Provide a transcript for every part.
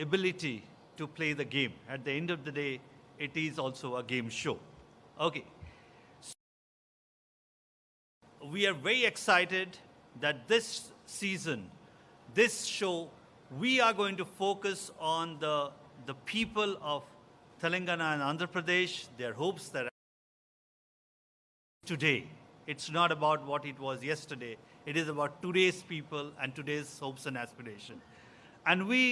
ability to play the game. At the end of the day, it is also a game show. Okay. We are very excited that this season, this show, we are going to focus on the people of Telangana and Andhra Pradesh, their hopes, their today. It's not about what it was yesterday. It is about today's people and today's hopes and aspirations. And we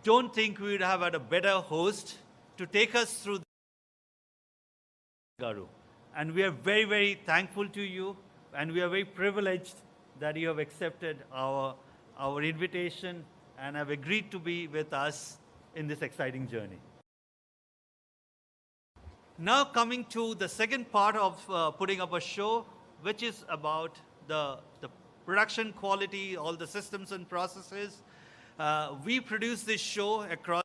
don't think we would have had a better host to take us through Garu. And we are very, very thankful to you, and we are very privileged that you have accepted our invitation and have agreed to be with us in this exciting journey. Now coming to the second part of putting up a show, which is about the production quality, all the systems and processes. We produce this show across,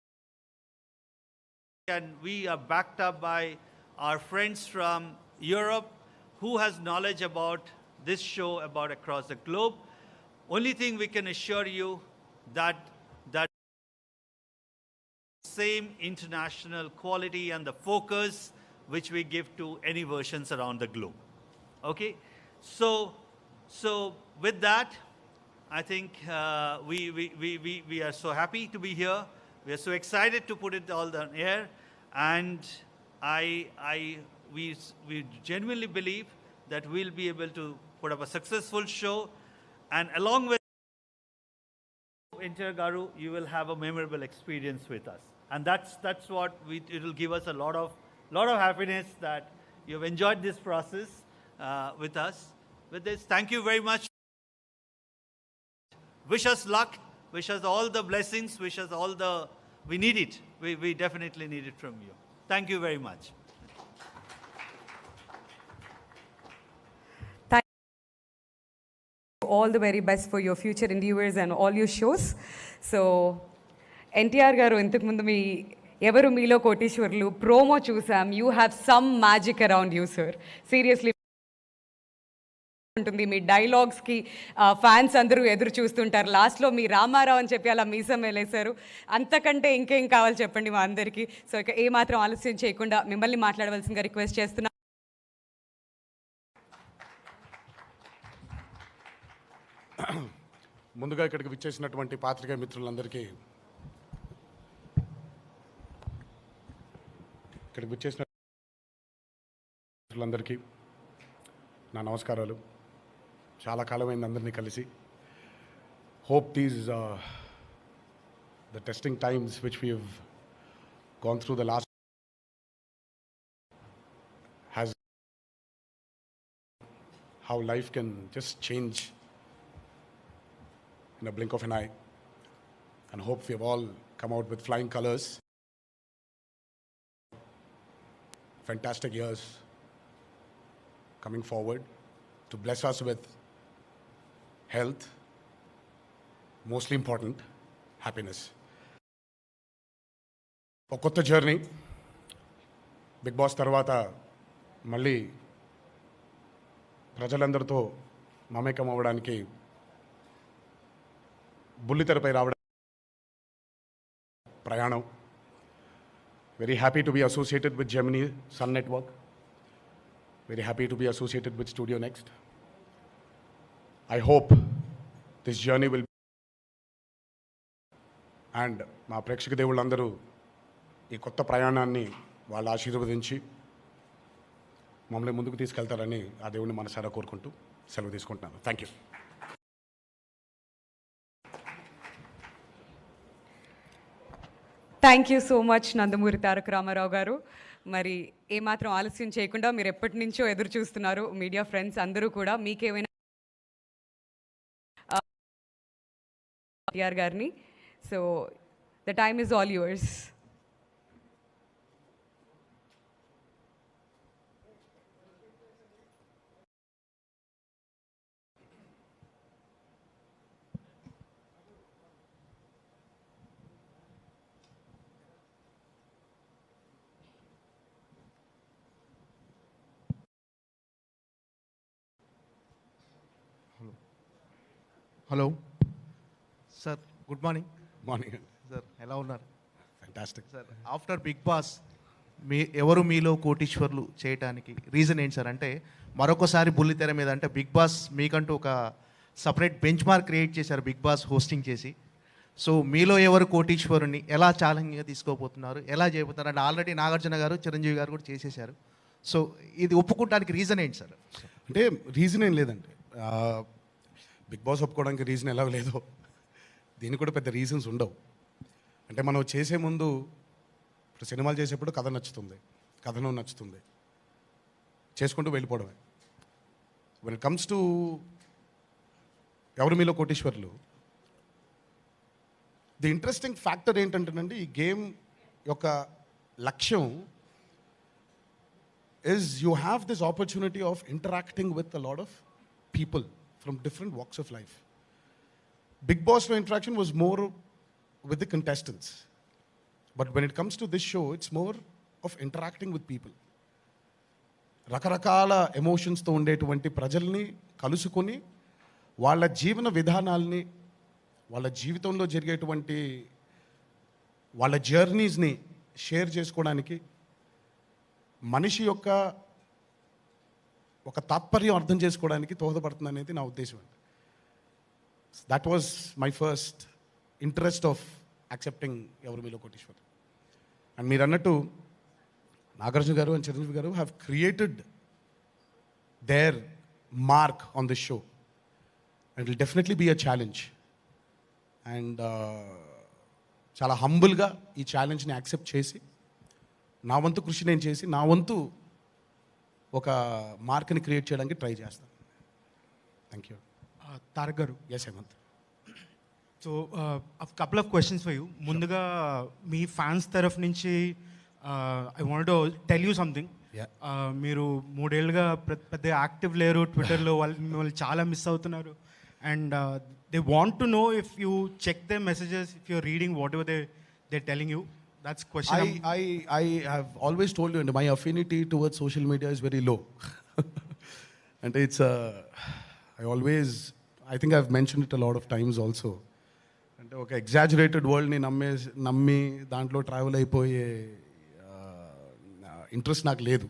and we are backed up by our friends from Europe who has knowledge about this show about across the globe. Only thing we can assure you that same international quality and the focus which we give to any versions around the globe. Okay, so with that, I think we are so happy to be here. We are so excited to put it all on air, and we genuinely believe that we'll be able to put up a successful show, and along with NTR Garu, you will have a memorable experience with us, and that's what it will give us a lot of happiness that you've enjoyed this process with us. With this, thank you very much. Wish us luck. Wish us all the blessings. Wish us all the. We need it. We definitely need it from you. Thank you very much. Thank you. All the very best for your future endeavors and all your shows. So, NTR garu intaku mundu mee evaru meelo kotishwarlu promo chusam. You have some magic around you, sir. Seriously. ఉంటుంది మీ డైలాగ్స్కి fans అందరూ ఎదురు చూస్తుంటారు. లాస్ట్లో మీ రామారావు అని చెప్పి అలా మీసం వేలేశారు. అంతకంటే ఇంకేం కావాలి చెప్పండి మా అందరికీ. సో ఇక ఏమాత్రం ఆలస్యం చేయకుండా మిమ్మల్ని మాట్లాడవలసిందిగా రిక్వెస్ట్ చేస్తున్నా. ముందుగా ఇక్కడికి విచ్చేసినటువంటి పాత్రికేయ మిత్రులందరికీ, ఇక్కడికి విచ్చేసిన మిత్రులందరికీ నా నమస్కారాలు. చాలా కాలమైంది అందరినీ కలిసి. Hope these the testing times which we have gone through the last has how life can just change in a blink of an eye, and hope we have all come out with flying colors. Fantastic years coming forward to bless us with health, mostly important, happiness. ఒక కొత్త journey. Big boss తర్వాత మళ్ళీ ప్రజలందరితో మమేకం అవ్వడానికి బుల్లితెరపై రావడం ప్రయాణం. Very happy to be associated with Gemini Sun network. Very happy to be associated with studio next. I hope this journey will and మా ప్రేక్షక దేవుళ్ళందరూ ఈ కొత్త ప్రయాణాన్ని వాళ్ళు ఆశీర్వదించి మమ్మల్ని ముందుకు తీసుకెళ్తారని ఆ దేవుడిని మనసారా కోరుకుంటూ సెలవు తీసుకుంటున్నాను. Thank you. Thank you so much Nandamuri Taraka Rama Rao garu. మరి ఏమాత్రం ఆలస్యం చేయకుండా మీరు ఎప్పటి నుంచో ఎదురు చూస్తున్నారు మీడియా ఫ్రెండ్స్ అందరూ కూడా. మీకేమైనా టిఆర్ గారిని, so the time is all yours. Hello. Sir, good morning. Morning. Sir ఎలా ఉన్నారు fantastic. Sir? After big boss ఎవరు మీలో కోటీశ్వర్లు చేయటానికి రీజన్ ఏంటి సార్? అంటే మరొకసారి బుల్లితెర మీద అంటే బిగ్ బాస్ మీకంటూ ఒక సపరేట్ బెంచ్ మార్క్ క్రియేట్ చేశారు బిగ్ బాస్ హోస్టింగ్ చేసి. సో మీలో ఎవరు కోటీశ్వరుని ఎలా ఛాలెంజ్గా తీసుకోబోతున్నారు, ఎలా చేయబోతున్నారు? అంటే ఆల్రెడీ నాగార్జున గారు, చిరంజీవి గారు కూడా చేసేసారు. సో ఇది ఒప్పుకోవడానికి రీజన్ ఏంటి సార్? అంటే రీజన్ ఏం లేదండి. బిగ్ బాస్ ఒప్పుకోవడానికి రీజన్ ఎలా లేదో దీనికి కూడా పెద్ద రీజన్స్ ఉండవు. అంటే మనం చేసే ముందు ఇప్పుడు సినిమాలు చేసేప్పుడు కథ నచ్చుతుంది, కథనం నచ్చుతుంది, చేసుకుంటూ వెళ్ళిపోవడమే. వెన్ ఇట్ కమ్స్ టు ఎవరు మీలో కోటీశ్వర్లు, ది ఇంట్రెస్టింగ్ ఫ్యాక్టర్ ఏంటంటేనండి, ఈ గేమ్ యొక్క లక్ష్యం is you have this opportunity of interacting with a lot of people from different walks of life. Big Boss no interaction was more with the contestants. But when it comes to this show, it's more of interacting with people. రకరకాల ఎమోషన్స్తో ఉండేటువంటి ప్రజల్ని కలుసుకొని వాళ్ళ జీవన విధానాల్ని, వాళ్ళ జీవితంలో జరిగేటువంటి వాళ్ళ జర్నీస్ని షేర్ చేసుకోవడానికి, మనిషి యొక్క ఒక తాత్పర్యం అర్థం చేసుకోవడానికి దోహదపడుతుంది అనేది నా ఉద్దేశం అండి. That was my first interest of accepting ఎవరు మీలో కోటీశ్వర్. అండ్ మీరు అన్నట్టు నాగార్జున గారు అండ్ చిరంజీవి గారు have created their mark on this show and will definitely be a challenge. And చాలా హంబుల్గా ఈ ఛాలెంజ్ని యాక్సెప్ట్ చేసి నా వంతు కృషి నేను చేసి నా వంతు ఒక మార్క్ని క్రియేట్ చేయడానికి ట్రై చేస్తాను. Thank you. Tarak garu, S Hemanth. So couple of questions for you. ముందుగా మీ ఫ్యాన్స్ తరఫు నుంచి I want to tell you something. మీరు 3 ఏళ్ళుగా పెద్ద యాక్టివ్ లేరు ట్విట్టర్లో, వాళ్ళు మిమ్మల్ని చాలా మిస్ అవుతున్నారు. And they want to know if you check their messages, if you're reading whatever they telling you. That's question. I have always told you, and my affinity towards social media is very low. And it's I think I've mentioned it a lot of times also. అంటే ఒక exaggerated వరల్డ్ని నమ్మి దాంట్లో travel అయిపోయే interest నాకు లేదు.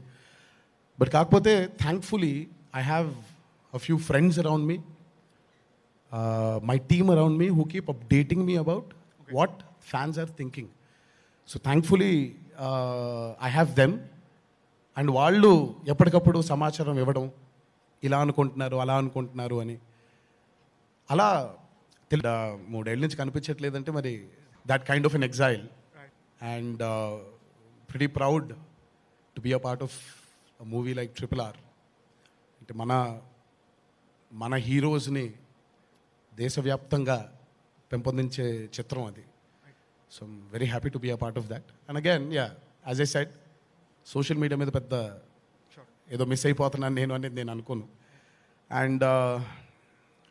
But కాకపోతే thankfully I have a few friends around me, my team around me who keep updating me about what fans are thinking. So thankfully I have them. And వాళ్ళు ఎప్పటికప్పుడు సమాచారం ఇవ్వడం, ఇలా అనుకుంటున్నారు అలా అనుకుంటున్నారు అని. అలా 3 ఏళ్ళ నుంచి కనిపించట్లేదంటే మరి that kind of an exile. And pretty proud to be a part of a movie like RRR. అంటే మన హీరోస్ని దేశవ్యాప్తంగా పెంపొందించే చిత్రం అది. So I'm very happy to be a part of that. And again, yeah, as I said, social media మీద పెద్ద ఏదో miss అయిపోతున్నాను నేను అనేది నేను అనుకోను. And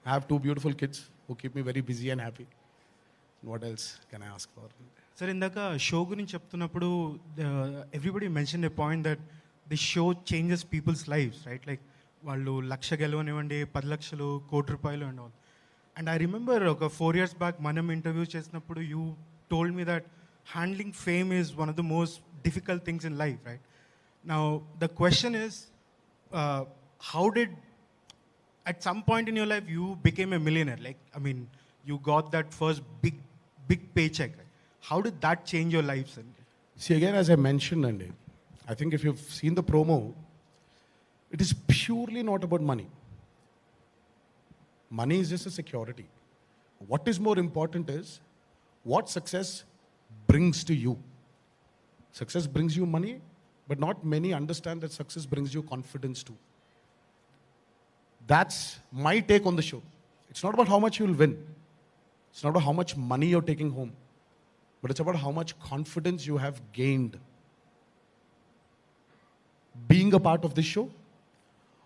I have 2 beautiful kids who keep me very busy and happy. What else can I ask for? Sir, ఇందాక show గురించి చెప్తున్నప్పుడు everybody mention a point that the show changes people's lives, right? Like వాళ్ళు 1,00,000 గెలవనివ్వండి, 10 లక్షలు, ₹1,00,00,000 and all. And I remember ఒక 4 years back మనం interview చేసినప్పుడు you told me that handling fame is one of the most difficult things in life, right? Now, the question is, how did, at some point in your life, you became a millionaire? Like, I mean, you got that first big paycheck, right? How did that change your life, sir? See, again, as I mentioned, Andy, I think if you've seen the promo, it is purely not about money. Money is just a security. What is more important is what success brings to you. Success brings you money, but not many understand that success brings you confidence too. That's my take on the show. It's not about how much you'll win. It's not about how much money you're taking home. But it's about how much confidence you have gained being a part of this show.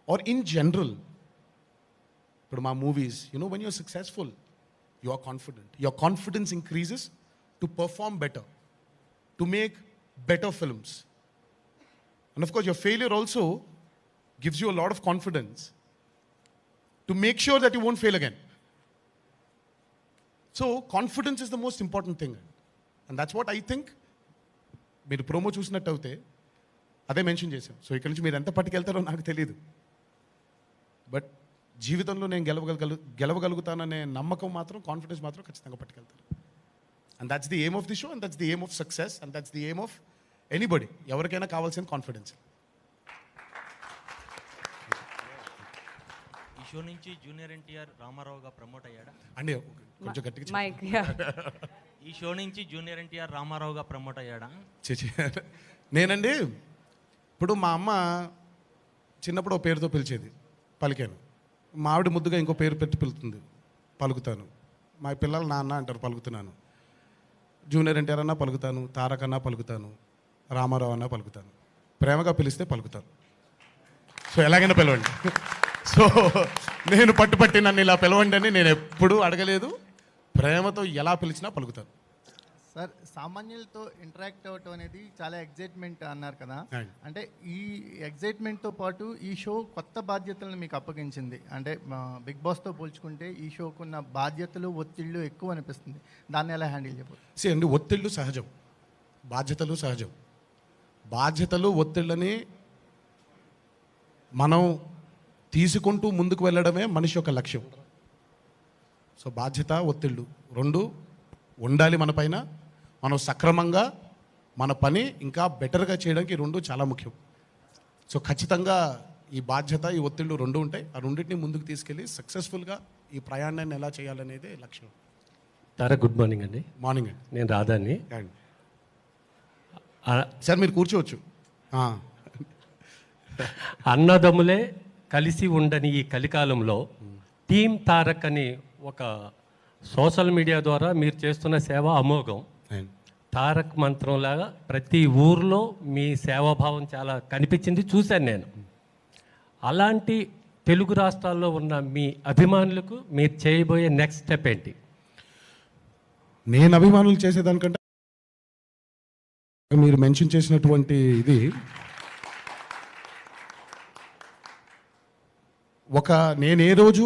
Or in general, but my movies, when you're successful, you are confident. Your confidence increases to perform better, to make better films. And of course, your failure also gives you a lot of confidence to make sure that you won't fail again. So, confidence is the most important thing. And that's what I think. మీరు promo చూసినట్టు అయితే అదే mention చేశాం. So ఇక్కడ నుంచి మీరు ఎంత పట్టుకెళ్తారో నాకు తెలియదు, బట్ జీవితంలో నేను గెలవగలుగుతాననే నమ్మకం మాత్రం, కాన్ఫిడెన్స్ మాత్రం ఖచ్చితంగా పట్టుకెళ్తాను. And that's the aim of the show, and that's the aim of success, and that's the aim of anybody. ఎవరికైనా కావాల్సిన కాన్ఫిడెన్స్. ఈ షో నుంచి జూనియర్ ఎన్టీఆర్ రామారావుగా ప్రమోట్ అయ్యాడా? అండి కొంచెం గట్టిగా చెప్పండి. మైక్ ఈ షో నుంచి జూనియర్ ఎన్టీఆర్ రామారావుగా ప్రమోట్ అయ్యాడా? నేనండి, ఇప్పుడు మా అమ్మ చిన్నప్పుడు ఓ పేరుతో పిలిచేది, పలికాను. మా ఆవిడ ముద్దుగా ఇంకో పేరు పెట్టి పిలుతుంది, పలుకుతాను. మా పిల్లలు నాన్న అంటారు, పలుకుతున్నాను. జూనియర్ ఎన్టీఆర్ అన్నా పలుకుతాను, తారక్ అన్నా పలుకుతాను, రామారావు అన్నా పలుకుతాను. ప్రేమగా పిలిస్తే పలుకుతాను. సో ఎలాగైనా పిలవండి. సో నేను పట్టుపట్టి నన్ను ఇలా పిలవండి అని నేను ఎప్పుడూ అడగలేదు. ప్రేమతో ఎలా పిలిచినా పలుకుతాను. సార్, సామాన్యులతో ఇంటరాక్ట్ అవ్వటం అనేది చాలా ఎగ్జైట్మెంట్ అన్నారు కదా, అవును. అంటే ఈ ఎగ్జైట్మెంట్తో పాటు ఈ షో కొత్త బాధ్యతలను మీకు అప్పగించింది. అంటే బిగ్ బాస్తో పోల్చుకుంటే ఈ షోకున్న బాధ్యతలు, ఒత్తిళ్ళు ఎక్కువ అనిపిస్తుంది. దాన్ని ఎలా హ్యాండిల్ చేయబోతుంది? అండి, ఒత్తిళ్ళు సహజం, బాధ్యతలు సహజం. బాధ్యతలు, ఒత్తిళ్ళని మనం తీసుకుంటూ ముందుకు వెళ్ళడమే మనిషి యొక్క లక్ష్యం. సో బాధ్యత, ఒత్తిళ్ళు రెండు ఉండాలి మన పైన. మనం సక్రమంగా మన పని ఇంకా బెటర్గా చేయడానికి ఈ రెండు చాలా ముఖ్యం. సో ఖచ్చితంగా ఈ బాధ్యత, ఈ ఒత్తిళ్ళు రెండు ఉంటాయి. ఆ రెండింటిని ముందుకు తీసుకెళ్ళి సక్సెస్ఫుల్గా ఈ ప్రయాణాన్ని ఎలా చేయాలనేది లక్ష్యం. తారక్, గుడ్ మార్నింగ్ అండి. మార్నింగ్ అండి. నేను రాధాని. సార్ మీరు కూర్చోవచ్చు. అన్నదమ్ములే కలిసి ఉండని ఈ కలికాలంలో టీమ్ తారక్ అని ఒక సోషల్ మీడియా ద్వారా మీరు చేస్తున్న సేవ అమోఘం. తారక్ మంత్రంలాగా ప్రతి ఊర్లో మీ సేవాభావం చాలా కనిపించింది, చూశాను నేను. అలాంటి తెలుగు రాష్ట్రాల్లో ఉన్న మీ అభిమానులకు మీరు చేయబోయే నెక్స్ట్ స్టెప్ ఏంటి? నేను అభిమానులు చేసేదానికంటే మీరు మెన్షన్ చేసినటువంటి ఇది నేను ఏ రోజు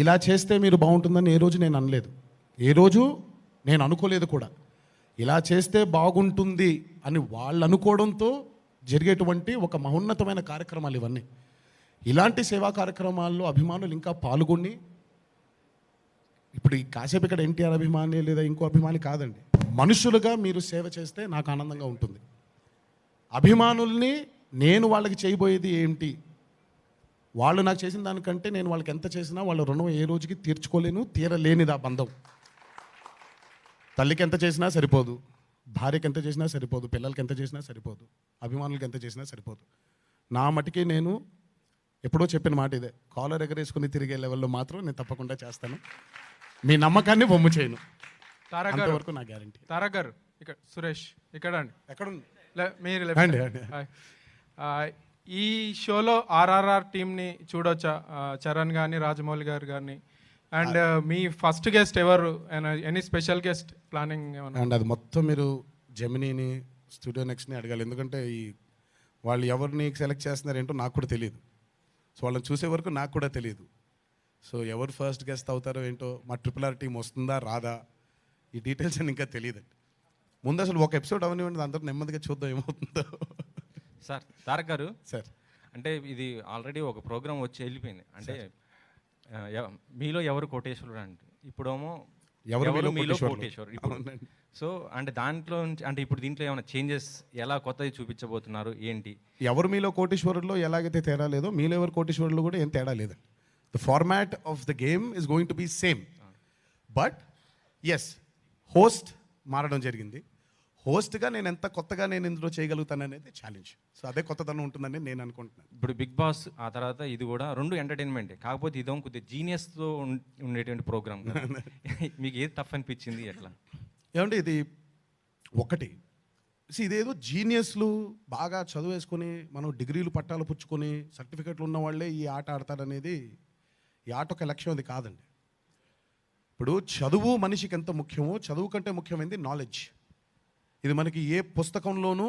ఇలా చేస్తే మీరు బాగుంటుందని ఏ రోజు నేను అనలేదు. ఏ రోజు నేను అనుకోలేదు కూడా. ఇలా చేస్తే బాగుంటుంది అని వాళ్ళు అనుకోవడంతో జరిగేటువంటి ఒక మహోన్నతమైన కార్యక్రమాలు ఇవన్నీ. ఇలాంటి సేవా కార్యక్రమాల్లో అభిమానులు ఇంకా పాల్గొని, ఇప్పుడు ఈ కాసేపు ఇక్కడ ఎన్టీఆర్ అభిమాని లేదా ఇంకో అభిమాని కాదండి, మనుషులుగా మీరు సేవ చేస్తే నాకు ఆనందంగా ఉంటుంది. అభిమానుల్ని నేను వాళ్ళకి చేయబోయేది ఏంటి, వాళ్ళు నాకు చేసిన దానికంటే నేను వాళ్ళకి ఎంత చేసినా వాళ్ళ రుణం ఏ రోజుకి తీర్చుకోలేను, తీరలేనిది ఆ బంధం. తల్లికి ఎంత చేసినా సరిపోదు, భార్యకి ఎంత చేసినా సరిపోదు, పిల్లలకి ఎంత చేసినా సరిపోదు, అభిమానులకి ఎంత చేసినా సరిపోదు. నా మటుకి నేను ఎప్పుడో చెప్పిన మాట ఇదే, కాలర్ ఎగరేసుకుని తిరిగే లెవెల్లో మాత్రం నేను తప్పకుండా చేస్తాను. మీ నమ్మకాన్ని బొమ్ము చేయను. తారక్ వరకు నా గ్యారంటీ. తారక్ గారు, ఇక్కడ సురేష్ ఇక్కడ అండి. ఎక్కడ మీరు అండి? ఈ షోలో ఆర్ఆర్ఆర్ టీమ్ని చూడొచ్చా? చరణ్ కానీ, రాజమౌళి గారు కానీ, అండ్ మీ ఫస్ట్ గెస్ట్ ఎవరు? ఎనీ స్పెషల్ గెస్ట్ ప్లానింగ్ ఏమన్నా? అండ్ అది మొత్తం మీరు జెమినీని, స్టూడియో నెక్స్ట్ని అడగాలి. ఎందుకంటే వాళ్ళు ఎవరిని సెలెక్ట్ చేస్తున్నారు ఏంటో నాకు కూడా తెలియదు. సో వాళ్ళని చూసే వరకు నాకు కూడా తెలియదు. సో ఎవరు ఫస్ట్ గెస్ట్ అవుతారో ఏంటో, మా RRR టీం వస్తుందా రాదా, ఈ డీటెయిల్స్ అని ఇంకా తెలియదండి. ముందు అసలు ఒక ఎపిసోడ్ అవనివ్వండి, అందరూ నెమ్మదిగా చూద్దాం ఏమవుతుందో. సార్ తారక్ గారు, సార్ అంటే ఇది ఆల్రెడీ ఒక ప్రోగ్రామ్ వచ్చి వెళ్ళిపోయింది. అంటే మీలో ఎవరు కోటేశ్వరుడు అంటే, ఇప్పుడేమో ఎవరు మీలో కోటేశ్వరుడు. ఇప్పుడు సో అంటే దాంట్లో అంటే ఇప్పుడు దీంట్లో ఏమైనా చేంజెస్, ఎలా కొత్తది చూపించబోతున్నారు ఏంటి? ఎవరు మీలో కోటీశ్వరుల్లో ఎలాగైతే తేడా లేదో మీలో ఎవరు కోటీశ్వరులు కూడా ఏం తేడా లేదండి. The format of the game is going to be same. But yes, host మారడం జరిగింది. హోస్ట్గా నేను ఎంత కొత్తగా నేను ఇందులో చేయగలుగుతాననేది ఛాలెంజ్. సో అదే కొత్తదనం ఉంటుందని నేను అనుకుంటున్నాను. ఇప్పుడు బిగ్ బాస్ ఆ తర్వాత ఇది కూడా రెండు ఎంటర్టైన్మెంటే, కాకపోతే ఇదో కొద్దిగా జీనియస్తో ఉండేటువంటి ప్రోగ్రామ్. మీకు ఏది టఫ్ అనిపించింది ఎట్లా? ఏమంటే ఇది ఒకటి, ఇదేదో జీనియస్లు బాగా చదువేసుకొని మనం డిగ్రీలు పట్టాలు పుచ్చుకొని సర్టిఫికెట్లు ఉన్న వాళ్ళే ఈ ఆట ఆడతారనేది, ఈ ఆట ఒక లక్ష్యం అది కాదండి. ఇప్పుడు చదువు మనిషికి ఎంత ముఖ్యమో, చదువు కంటే ముఖ్యమైనది నాలెడ్జ్. ఇది మనకి ఏ పుస్తకంలోనూ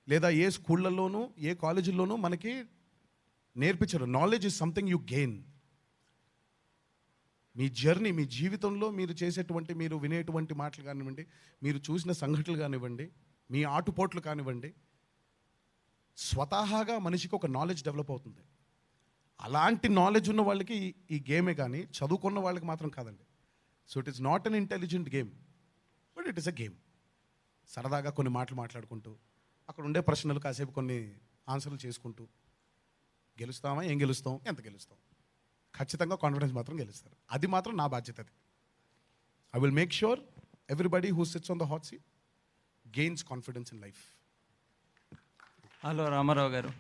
లేదా ఏ స్కూళ్ళల్లోనూ ఏ కాలేజీల్లోనూ మనకి నేర్పించరు. Knowledge is something you gain. మీ జర్నీ, మీ జీవితంలో మీరు చేసేటువంటి, మీరు వినేటువంటి మాటలు కానివ్వండి, మీరు చూసిన సంఘటనలు కానివ్వండి, మీ ఆటుపోట్లు కానివ్వండి, స్వతహాగా మనిషికి ఒక నాలెడ్జ్ డెవలప్ అవుతుంది. అలాంటి నాలెడ్జ్ ఉన్న వాళ్ళకి ఈ గేమే కానీ చదువుకున్న వాళ్ళకి మాత్రం కాదండి. So it is not an intelligent game, but it is a game. సరదాగా కొన్ని మాటలు మాట్లాడుకుంటూ, అక్కడ ఉండే ప్రశ్నలు కాసేపు కొన్ని ఆన్సర్లు చేసుకుంటూ, గెలుస్తామా, ఏం గెలుస్తాం, ఎంత గెలుస్తాం, ఖచ్చితంగా కాన్ఫిడెన్స్ మాత్రం గెలుస్తారు. అది మాత్రం నా బాధ్యత. అది I will make sure everybody who sits on the hot seat gains confidence in life. Hello Ramarao గారు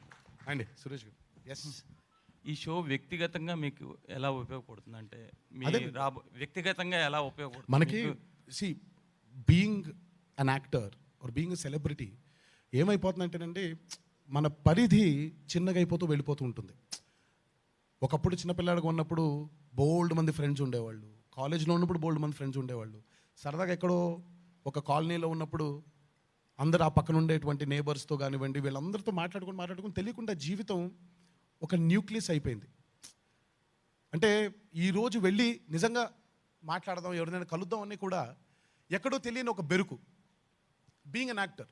అండి, సురేష్ గారు. ఎస్, ఈ షో వ్యక్తిగతంగా మీకు ఎలా ఉపయోగపడుతుంది? అంటే మీ అదే. వ్యక్తిగతంగా ఎలా ఉపయోగపడుతుంది మనకి మీకు? See being an actor or being a celebrity ఏమైపోతుందంటేనండి, మన పరిధి చిన్నగా అయిపోతూ వెళ్ళిపోతూ ఉంటుంది. ఒకప్పుడు చిన్నపిల్లాడిగా ఉన్నప్పుడు బోల్డ్ మంది ఫ్రెండ్స్ ఉండేవాళ్ళు, కాలేజ్లో ఉన్నప్పుడు బోల్డ్ మంది ఫ్రెండ్స్ ఉండేవాళ్ళు, సరదాగా ఎక్కడో ఒక కాలనీలో ఉన్నప్పుడు అందరు ఆ పక్కన ఉండేటువంటి నేబర్స్తో కానివ్వండి, వీళ్ళందరితో మాట్లాడుకుని తెలియకుండా జీవితం ఒక న్యూక్లియస్ అయిపోయింది. అంటే ఈరోజు వెళ్ళి నిజంగా మాట్లాడదాం, ఎవరినైనా కలుద్దాం అని కూడా ఎక్కడో తెలియని ఒక బెరుకు. Being an actor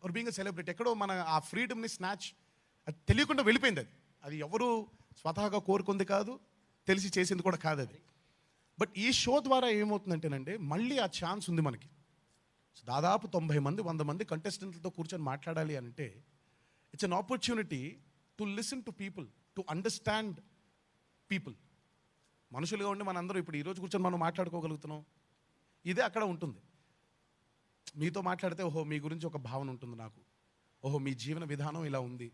or being a celebrity ఎక్కడో మన ఆ ఫ్రీడమ్ని స్నాచ్, అది తెలియకుండా వెళ్ళిపోయింది. అది ఎవరు స్వతహాగా కోరుకుంది కాదు, తెలిసి చేసింది కూడా కాదు అది. బట్ ఈ షో ద్వారా ఏమవుతుందంటేనండి, మళ్ళీ ఆ ఛాన్స్ ఉంది మనకి. దాదాపు 90 మంది 100 మంది కంటెస్టెంట్లతో కూర్చొని మాట్లాడాలి అంటే it's an opportunity to listen to people, to understand people. మనుషులుగా ఉండి మనందరూ ఇప్పుడు ఈరోజు కూర్చొని మనం మాట్లాడుకోగలుగుతున్నాం. ఇదే అక్కడ ఉంటుంది. మీతో మాట్లాడితే ఓహో మీ గురించి ఒక భావన ఉంటుంది నాకు, ఓహో మీ జీవన విధానం ఇలా ఉంది,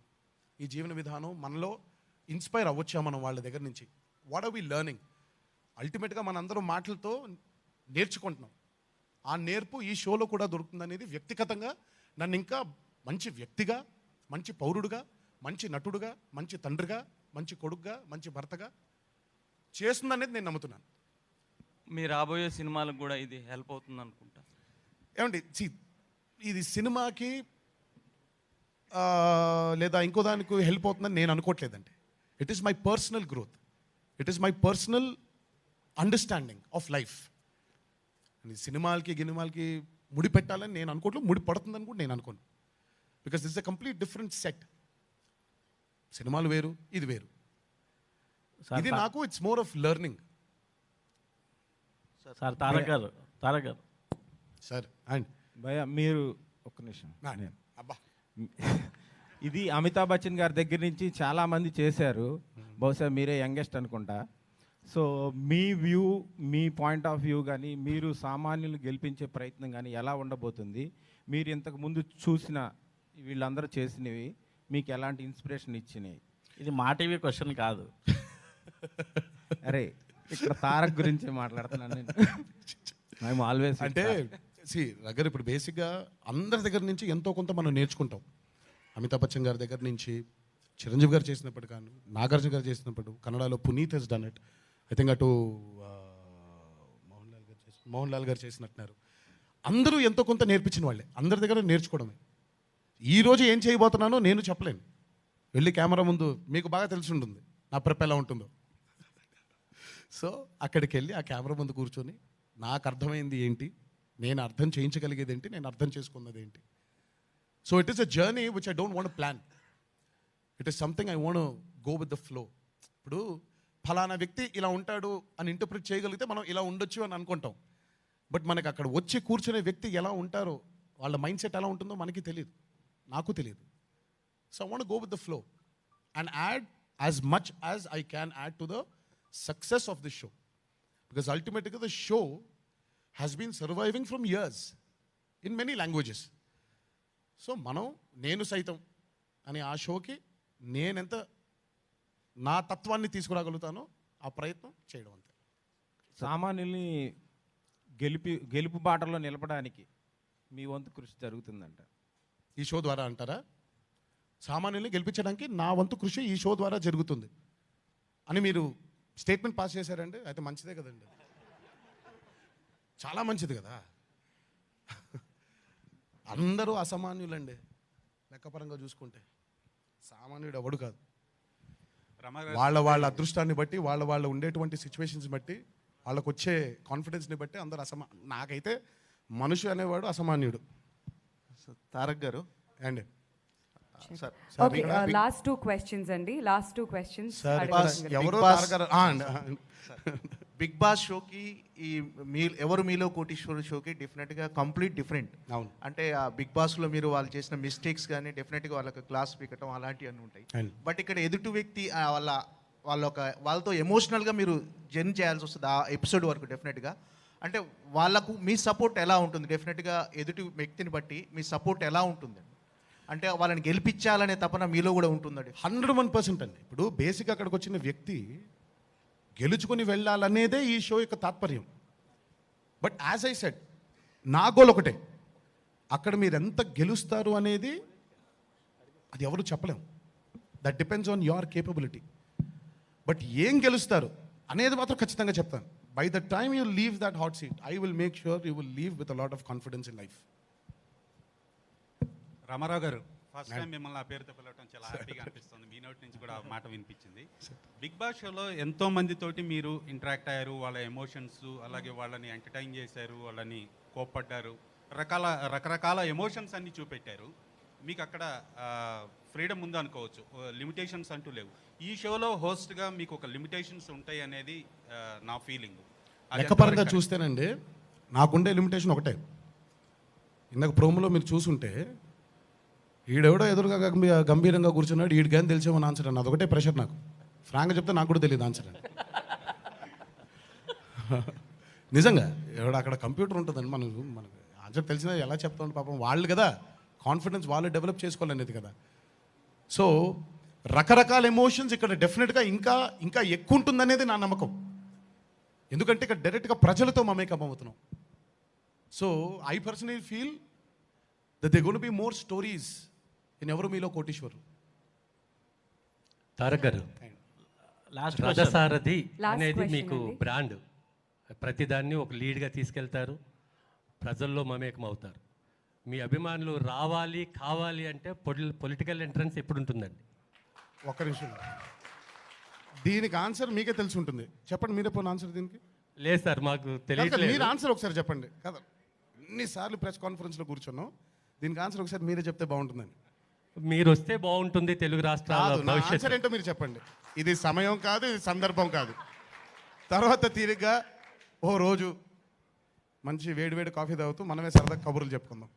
ఈ జీవన విధానం మనలో ఇన్స్పైర్ అవ్వచ్చా మనం వాళ్ళ దగ్గర నుంచి. What are we learning? అల్టిమేట్గా మనందరం మాటలతో నేర్చుకుంటున్నాం. ఆ నేర్పు ఈ షోలో కూడా దొరుకుతుంది అనేది వ్యక్తిగతంగా నన్ను ఇంకా మంచి వ్యక్తిగా, మంచి పౌరుడుగా, మంచి నటుడుగా, మంచి తండ్రిగా, మంచి కొడుకుగా, మంచి భర్తగా చేస్తుందనేది నేను నమ్ముతున్నాను. మీ రాబోయే సినిమాలకు కూడా ఇది హెల్ప్ అవుతుంది అనుకుంటా. ఏమండి, ఇది సినిమాకి లేదా ఇంకో దానికి హెల్ప్ అవుతుందని నేను అనుకోవట్లేదండి. It is my personal growth, it is my personal understanding of life. సినిమాలకి గినిమాలకి ముడి పెట్టాలని నేను అనుకోవట్లేదు, ముడి పడుతుందని కూడా నేను అనుకోను. Because this a complete different set. సినిమాలు వేరు, ఇది వేరు. ఇది నాకు it's more of learning. Sir Tarak గారు సార్ అండ్ భయ మీరు ఒక్క నిమిషం. అబ్బా, ఇది అమితాబ్ బచ్చన్ గారి దగ్గర నుంచి చాలామంది చేశారు, బహుశా మీరే యంగెస్ట్ అనుకుంటా. So me view, me point of view కానీ, మీరు సామాన్యులు గెలిపించే ప్రయత్నం కానీ ఎలా ఉండబోతుంది? మీరు ఇంతకు ముందు చూసిన వీళ్ళందరూ చేసినవి మీకు ఎలాంటి ఇన్స్పిరేషన్ ఇచ్చినాయి? ఇది మా టీవీ క్వశ్చన్ కాదు. అరే ఇక్కడ తారక్ గురించి మాట్లాడుతున్నాను నేను. ఐఎమ్ ఆల్వేస్ అంటే దగ్గర ఇప్పుడు బేసిక్గా అందరి దగ్గర నుంచి ఎంతో కొంత మనం నేర్చుకుంటాం. అమితాబ్ బచ్చన్ గారి దగ్గర నుంచి, చిరంజీవి గారు చేసినప్పుడు కానీ, నాగార్జున గారు చేసినప్పుడు, కన్నడలో Puneeth he's done it. I think అటు మోహన్ లాల్ గారు చేసినట్టున్నారు. అందరూ ఎంతో కొంత నేర్పించిన వాళ్ళే, అందరి దగ్గర నేర్చుకోవడమే. ఈరోజు ఏం చేయబోతున్నానో నేను చెప్పలేను. వెళ్ళి కెమెరా ముందు మీకు బాగా తెలిసి ఉంటుంది నా ప్రెప్ ఎలా ఉంటుందో. సో అక్కడికి వెళ్ళి ఆ కెమెరా ముందు కూర్చొని నాకు అర్థమైంది ఏంటి, నేను అర్థం చేయించగలిగేది ఏంటి, నేను అర్థం చేసుకున్నది ఏంటి. So it is a journey which I don't want plan. It is something I want go with the flow. ఇప్పుడు ఫలానా వ్యక్తి ఇలా ఉంటాడు అని ఇంటర్ప్రిట్ చేయగలిగితే మనం ఇలా ఉండొచ్చు అని అనుకుంటాం. బట్ మనకి అక్కడ వచ్చి కూర్చునే వ్యక్తి ఎలా ఉంటారో, వాళ్ళ మైండ్ సెట్ ఎలా ఉంటుందో మనకి తెలియదు, నాకు తెలియదు. So I want go with the flow and add as much as I can add to the success of the show. Because అల్టిమేట్గా the show has been surviving from years in many languages. So నేను సైతం అని ఆ షోకి నేనెంత నా తత్వాన్ని తీసుకురాగలుగుతానో ఆ ప్రయత్నం చేయడం అంతే. సామాన్యుల్ని గెలుపు బాటలో నిలపడానికి మీ వంతు కృషి జరుగుతుందంట ఈ షో ద్వారా అంటారా? సామాన్యుల్ని గెలిపించడానికి నా వంతు కృషి ఈ షో ద్వారా జరుగుతుంది అని మీరు స్టేట్మెంట్ పాస్ చేశారండి. అయితే మంచిదే కదండి, చాలా మంచిది కదా. అందరూ అసామాన్యులండి లెక్కపరంగా చూసుకుంటే. సామాన్యుడు ఎవడు కాదు. వాళ్ళ అదృష్టాన్ని బట్టి, వాళ్ళ ఉండేటువంటి సిచ్యువేషన్స్ బట్టి వాళ్ళకు వచ్చే కాన్ఫిడెన్స్ని బట్టి అందరు నాకైతే మనిషి అనేవాడు అసామాన్యుడు. తారక్ గారు అండ్ ఓకే, లాస్ట్ 2 questions అండి. Last 2 questions. ఎవరు బిగ్ బాస్ షోకి ఈ ఎవరు మీలో కోటీశ్వరుడు షోకి డెఫినెట్గా కంప్లీట్ డిఫరెంట్. అవును. అంటే ఆ బిగ్ బాస్లో మీరు వాళ్ళు చేసిన మిస్టేక్స్ కానీ డెఫినెట్గా వాళ్ళకి క్లాస్ పీకటం అలాంటివి అన్నీ ఉంటాయి. బట్ ఇక్కడ ఎదుటి వ్యక్తి వాళ్ళతో ఎమోషనల్గా మీరు జర్నీ చేయాల్సి వస్తుంది ఆ ఎపిసోడ్ వరకు డెఫినెట్గా. అంటే వాళ్ళకు మీ సపోర్ట్ ఎలా ఉంటుంది? డెఫినెట్గా ఎదుటి వ్యక్తిని బట్టి మీ సపోర్ట్ ఎలా ఉంటుంది? అంటే వాళ్ళని గెలిపించాలనే తపన మీలో కూడా ఉంటుందండి. 101% అండి. ఇప్పుడు బేసిక్ అక్కడికి వచ్చిన వ్యక్తి గెలుచుకొని వెళ్ళాలనేదే ఈ షో యొక్క తాత్పర్యం. బట్ యాజ్ ఐ సెడ్, నా గోల్ ఒకటే, అక్కడ మీరు ఎంత గెలుస్తారు అనేది అది ఎవరు చెప్పలేం. That depends on your capability. But ఏం గెలుస్తారు అనేది మాత్రం ఖచ్చితంగా చెప్తాను. By the time you leave that hot seat, I will make sure you will leave with a lot of confidence in life. Ramarao గారు, ఫస్ట్ టైం మిమ్మల్ని ఆ పేరుతో పిలవటం చాలా హ్యాపీగా అనిపిస్తుంది. మీ నోటి నుంచి కూడా ఆ మాట వినిపించింది. బిగ్ బాస్ షోలో ఎంతో మందితోటి మీరు ఇంటరాక్ట్ అయ్యారు, వాళ్ళ ఎమోషన్స్, అలాగే వాళ్ళని ఎంటర్టైన్ చేశారు, వాళ్ళని కోప్పడ్డారు, రకరకాల ఎమోషన్స్ అన్ని చూపెట్టారు. మీకు అక్కడ ఫ్రీడమ్ ఉందనుకోవచ్చు, లిమిటేషన్స్ అంటూ లేవు. ఈ షోలో హోస్ట్గా మీకు ఒక లిమిటేషన్స్ ఉంటాయి అనేది నా ఫీలింగ్. లెక్కపరంగా చూస్తేనండి నాకుండే లిమిటేషన్ ఒకటే. ఇందాక ప్రోమోలో మీరు చూసుంటే ఈడెవడో ఎదురుగా గంభీరంగా కూర్చున్నాడు, ఈడికి కానీ తెలిసేమని ఆన్సర్ అని అదొకటే ప్రెషర్ నాకు. ఫ్రాంక్గా చెప్తే నాకు కూడా తెలియదు ఆన్సర్ అని. నిజంగా ఎవడ అక్కడ కంప్యూటర్ ఉంటుందండి, మనకు ఆన్సర్ తెలిసినా ఎలా చెప్తాం పాపం వాళ్ళు కదా, కాన్ఫిడెన్స్ వాళ్ళు డెవలప్ చేసుకోవాలనేది కదా. సో రకరకాల ఎమోషన్స్ ఇక్కడ డెఫినెట్గా ఇంకా ఇంకా ఎక్కువ ఉంటుందనేది నా నమ్మకం. ఎందుకంటే ఇక్కడ డైరెక్ట్గా ప్రజలతో మమేకం అవుతున్నాం. So I personally feel that they gonna be more stories in ఎవరు మీలో కోటీశ్వరు. తారక్ గారు, లాస్ట్ రథసారథి అనేది మీకు బ్రాండ్. ప్రతిదాన్ని ఒక లీడ్గా తీసుకెళ్తారు, ప్రజల్లో మమేకం అవుతారు. మీ అభిమానులు రావాలి కావాలి అంటే పొలిటికల్ ఎంట్రన్స్ ఎప్పుడు ఉంటుందండి? ఒక్క నిమిషం, దీనికి ఆన్సర్ మీకే తెలిసి ఉంటుంది. చెప్పండి, మీరే పోయిన ఆన్సర్ దీనికి. లేదు సార్, మాకు తెలియదు. మీరు ఆన్సర్ ఒకసారి చెప్పండి కదా. ఎన్నిసార్లు ప్రెస్ కాన్ఫరెన్స్లో కూర్చున్నాం, దీనికి ఆన్సర్ ఒకసారి మీరే చెప్తే బాగుంటుందని. మీరు వస్తే బాగుంటుంది తెలుగు రాష్ట్రాల భవిష్యత్తు. ఆన్సర్ ఏంటో మీరు చెప్పండి. ఇది సమయం కాదు, ఇది సందర్భం కాదు. తర్వాత తీరిగ్గా ఓ రోజు మంచి వేడివేడి కాఫీ తాగుతూ మనమే సరదా కబుర్లు చెప్పుకుందాం.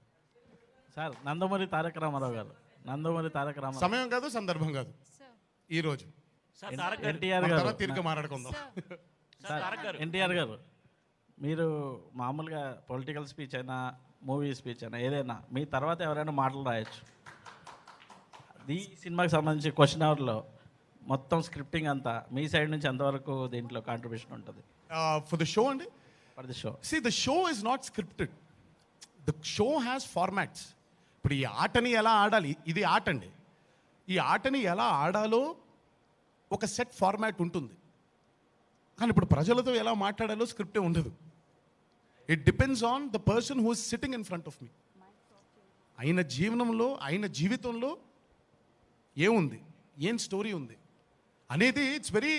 సార్, నందమూరి తారక రామారావు గారు, నందమూరి తారక రామారావు, సమయం కాదు, సందర్భం కాదు, ఈ రోజు ఎన్టీఆర్ గారు తీరిక మాట్లాడుకుందాం. ఎన్టీఆర్ గారు, మీరు మామూలుగా పొలిటికల్ స్పీచ్ అయినా మూవీ స్పీచ్ అయినా ఏదైనా మీ తర్వాత ఎవరైనా మాటలు రాయొచ్చు. ఈ సినిమాకి సంబంధించి క్వశ్చన్ అవర్లో మొత్తం స్క్రిప్టింగ్ అంతా మీ సైడ్ నుంచి ఎంతవరకు దీంట్లో కాంట్రిబ్యూషన్ ఉంటుంది? ఫర్ ద షో అండి, for the show. See, the show is not scripted. The show has formats. ఇప్పుడు ఈ ఆటని ఎలా ఆడాలి, ఇది ఆట అండి. ఈ ఆటని ఎలా ఆడాలో ఒక సెట్ ఫార్మాట్ ఉంటుంది. కానీ ఇప్పుడు ప్రజలతో ఎలా మాట్లాడాలో స్క్రిప్టే ఉండదు. It depends on the person who is sitting in front of me. ఆయన జీవనంలో, ఆయన జీవితంలో ఏముంది, ఏం స్టోరీ ఉంది అనేది it's very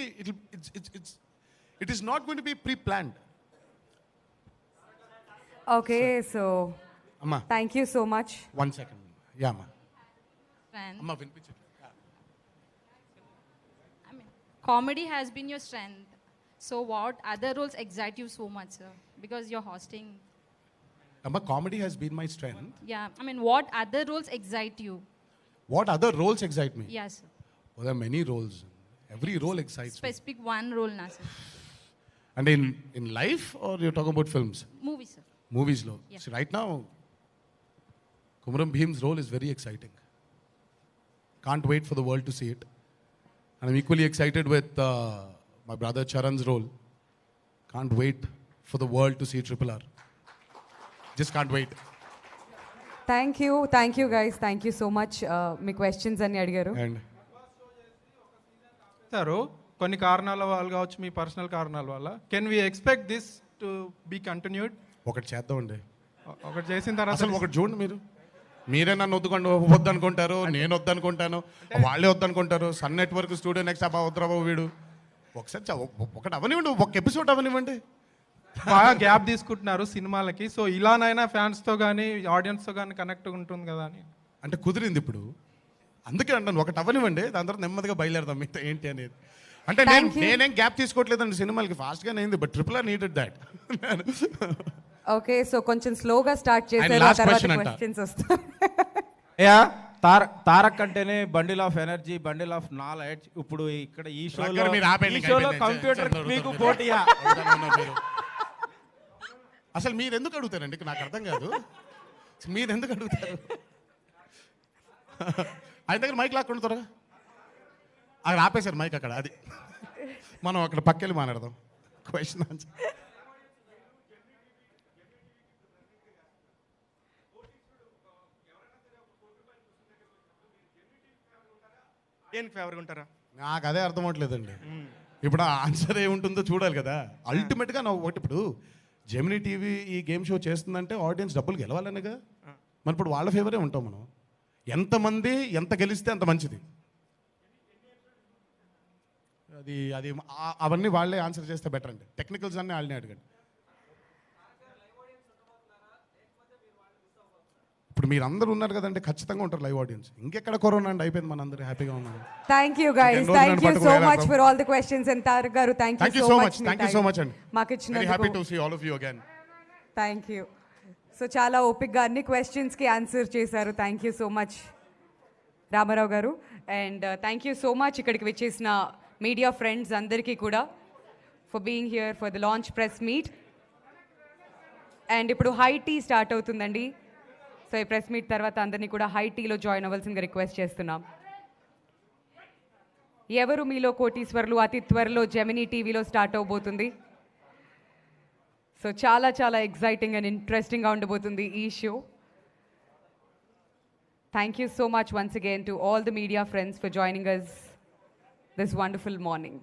it is not going to be preplanned. Okay, so Amma, thank you so much. 1 second. Yeah, Amma. Amma, comedy has been your strength. So what other roles excite you so much, sir? Because you're hosting. Amma, comedy has been my strength. Yeah, I mean, what other roles excite you? What other roles excite me? Yes, sir. Well, there are many roles. Every role excites me. Specific one role, na, sir. And in life, or you're talking about films? Movie, sir. Movies lo. Yeah. So right now, Kumaram Bhim's role is very exciting. Can't wait for the world to see it. And I'm equally excited with my brother Charan's role. Can't wait for the world to see Triple R. Just can't wait. Thank you guys, thank you so much. Me questions అన్ని అడిగారు. And sir, కొన్ని కారణాల వల్ల కావచ్చు, మీ personal కారణాల వల్ల, can we expect this to be continued? ఒకటి చేద్దామండి. ఒకటి చేసిన తర్వాత అసలు ఒకటి చూడండి, మీరే నన్ను వద్దనుకుంటారు, నేను వద్దనుకుంటాను, వాళ్ళే వద్దనుకుంటారు. సన్ నెట్వర్క్ స్టూడియో నెక్స్ట్ అబ్బా వద్దురాబాబు వీడు. ఒకసారి ఒకటి అవనివ్వండి, ఒక ఎపిసోడ్ అవనివ్వండి. బాగా గ్యాప్ తీసుకుంటున్నారు సినిమాలకి. సో ఇలానైనా ఫ్యాన్స్తో కానీ ఆడియన్స్తో కానీ కనెక్ట్ ఉంటుంది కదా అని. అంటే కుదిరింది ఇప్పుడు, అందుకే అంటాను ఒకటి అవ్వనివ్వండి, దాని తర్వాత నెమ్మదిగా బయలుదేరదాం మిగతా ఏంటి అనేది. అంటే నేనేం గ్యాప్ తీసుకోవట్లేదండి సినిమాలకి, ఫాస్ట్గానే అయింది, but triple R needed that. Okay, so కొంచెం స్లోగా స్టార్ట్ చేశారు, last తర్వాత question అంట. క్వశ్చన్స్ వస్తాయి. యా తారక్ అంటేనే bundle of energy, bundle of knowledge. ఇప్పుడు ఇక్కడ ఈ షోలో కంప్యూటర్ మీకు పోటీయా? అసలు మీరు ఎందుకు అడుగుతారండి, నాకు అర్థం కాదు. మీరు ఎందుకు అడుగుతారు? ఆయన దగ్గర మైక్ లాక్కుండా త్వరగా. అక్కడ ఆపేశారు మైక్ అక్కడ, అది మనం అక్కడ పక్కెళ్ళి మాట్లాడదాం. Question answer. దేనికి ఫేవర్గా ఉంటారా? నాకు అదే అర్థం అవ్వట్లేదండి. ఇప్పుడు ఆ ఆన్సర్ ఏముంటుందో చూడాలి కదా. అల్టిమేట్గా నా ఒకటి, ఇప్పుడు జెమినీ టీవీ ఈ గేమ్ షో చేస్తుందంటే ఆడియన్స్ డబ్బులు గెలవాలనేగా. మరి ఇప్పుడు వాళ్ళ ఫేవరే ఉంటాం మనం. ఎంతమంది ఎంత గెలిస్తే అంత మంచిది. అది అది అవన్నీ వాళ్ళే ఆన్సర్ చేస్తే బెటర్ అండి. టెక్నికల్స్ అన్నీ వాళ్ళని అడగండి. ఇప్పుడు మీరు అందరూ ఉన్నారు కదండి, ఖచ్చితంగా ఉంటారు లైవ్ ఆడియన్స్. ఇంకెక్కడ కరోనా అండి, అయిపోయింది, మన అందరూ హ్యాపీగా ఉన్నాం. Thank you guys, thank you so much for all the questions. And Tarak garu thank you so much. Thank you so much అండి. మాకు ఇచ్చిన happy to see all of you again. Thank you. So చాలా ఓపిక్గా అన్ని క్వశ్చన్స్కి ఆన్సర్ చేశారు. Thank you so much Rama Rao garu. And thank you so much ఇక్కడికి వచ్చేసిన మీడియా ఫ్రెండ్స్ అందరికీ కూడా for being here for the launch press meet. And ఇప్పుడు హై టీ స్టార్ట్ అవుతుందండి. సో ఈ ప్రెస్ మీట్ తర్వాత అందరినీ కూడా హై టీలో జాయిన్ అవ్వాల్సిందిగా రిక్వెస్ట్ చేస్తున్నాం. ఎవరు మీలో కోటీశ్వర్లు అతి త్వరలో జెమినీ టీవీలో స్టార్ట్ అవబోతుంది. సో చాలా చాలా ఎక్సైటింగ్ అండ్ ఇంట్రెస్టింగ్గా ఉండబోతుంది ఈ show. Thank you so much once again to all the media friends for joining us this wonderful morning.